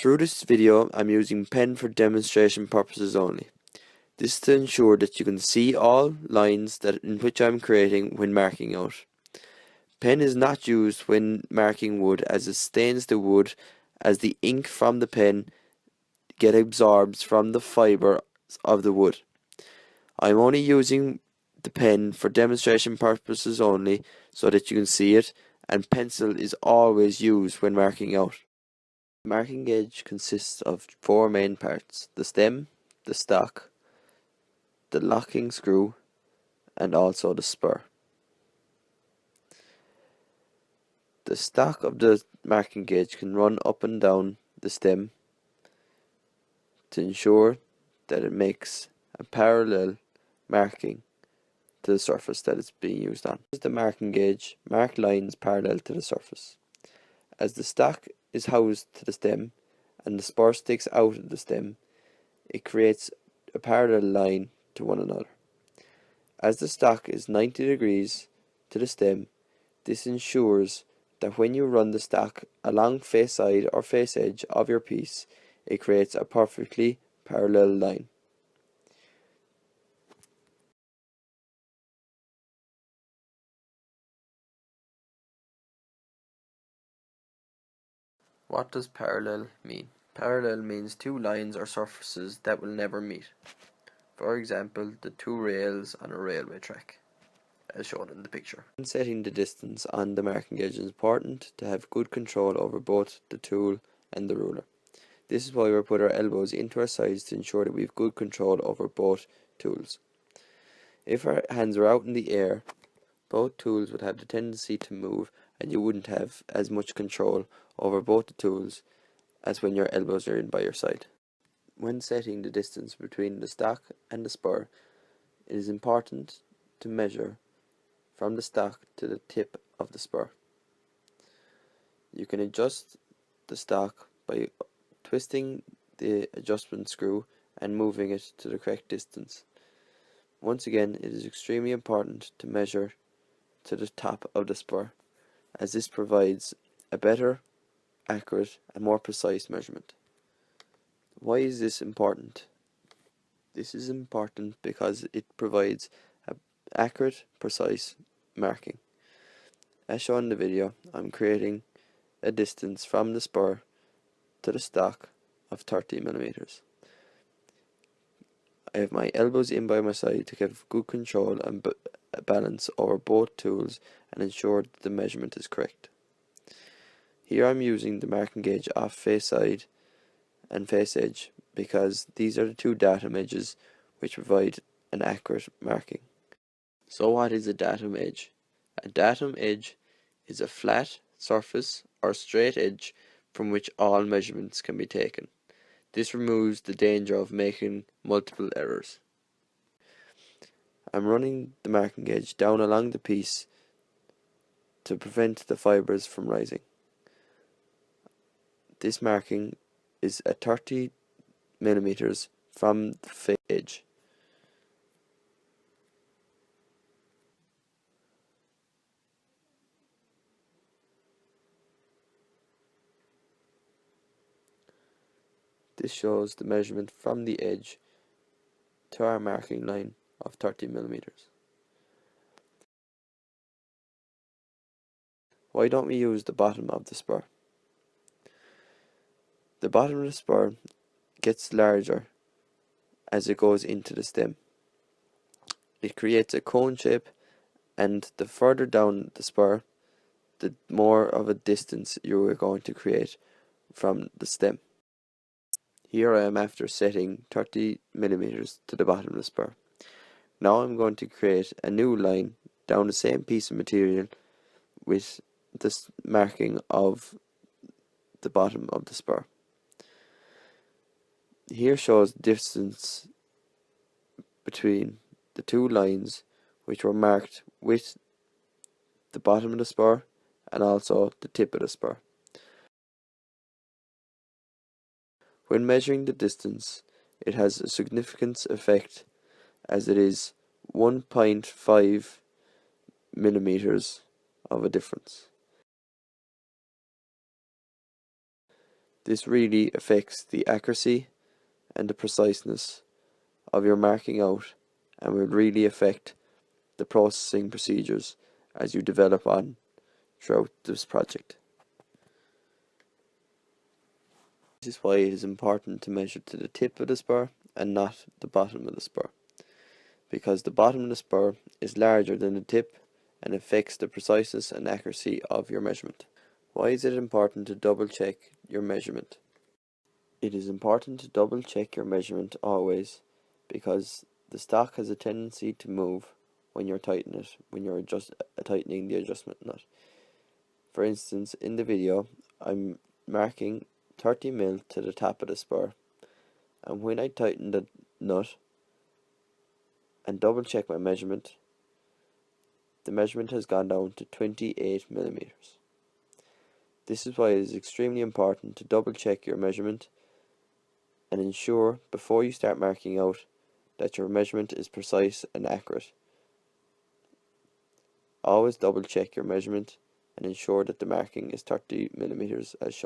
Through this video, I'm using pen for demonstration purposes only. This is to ensure that you can see all lines in which I'm creating when marking out. Pen is not used when marking wood, as it stains the wood as the ink from the pen get absorbed from the fibre of the wood. I'm only using the pen for demonstration purposes only so that you can see it, and pencil is always used when marking out. The marking gauge consists of 4 main parts: the stem, the stock, the locking screw, and also the spur. The stock of the marking gauge can run up and down the stem to ensure that it makes a parallel marking to the surface that it's being used on. The marking gauge mark lines parallel to the surface. As the stock is housed to the stem and the spur sticks out of the stem, it creates a parallel line to one another. As the stock is 90 degrees to the stem, this ensures that when you run the stock along face side or face edge of your piece, it creates a perfectly parallel line. What does parallel mean? Parallel means two lines or surfaces that will never meet. For example, the two rails on a railway track, as shown in the picture. When setting the distance on the marking gauge, it is important to have good control over both the tool and the ruler. This is why we put our elbows into our sides to ensure that we have good control over both tools. If our hands were out in the air, both tools would have the tendency to move, and you wouldn't have as much control over both the tools as when your elbows are in by your side. When setting the distance between the stock and the spur, it is important to measure from the stock to the tip of the spur. You can adjust the stock by twisting the adjustment screw and moving it to the correct distance. Once again, it is extremely important to measure to the top of the spur, as this provides a better, accurate and more precise measurement. Why is this important? This is important because it provides an accurate, precise marking. As shown in the video, I'm creating a distance from the spur to the stock of 30mm. I have my elbows in by my side to give good control and balance over both tools and ensure that the measurement is correct. Here I'm using the marking gauge off face side and face edge because these are the two datum edges which provide an accurate marking. So what is a datum edge? A datum edge is a flat surface or straight edge from which all measurements can be taken. This removes the danger of making multiple errors. I'm running the marking gauge down along the piece to prevent the fibres from rising. This marking is at 30mm from the face edge. This shows the measurement from the edge to our marking line of 30mm. Why don't we use the bottom of the spur? The bottom of the spur gets larger as it goes into the stem. It creates a cone shape, and the further down the spur, the more of a distance you are going to create from the stem. Here I am after setting 30mm to the bottom of the spur. Now I'm going to create a new line down the same piece of material with this marking of the bottom of the spur. Here shows the distance between the two lines which were marked with the bottom of the spur and also the tip of the spur. When measuring the distance, it has a significant effect as it is 1.5mm of a difference. This really affects the accuracy and the preciseness of your marking out, and will really affect the processing procedures as you develop on throughout this project. This is why it is important to measure to the tip of the spur and not the bottom of the spur, because the bottom of the spur is larger than the tip and affects the preciseness and accuracy of your measurement. Why is it important to double check your measurement? It is important to double check your measurement always, because the stock has a tendency to move when you're tightening the adjustment nut. For instance, in the video, I'm marking 30 mm to the top of the spur, and when I tighten the nut and double check my measurement, the measurement has gone down to 28 mm. This is why it is extremely important to double check your measurement and ensure before you start marking out that your measurement is precise and accurate. Always double check your measurement and ensure that the marking is 30 mm as shown.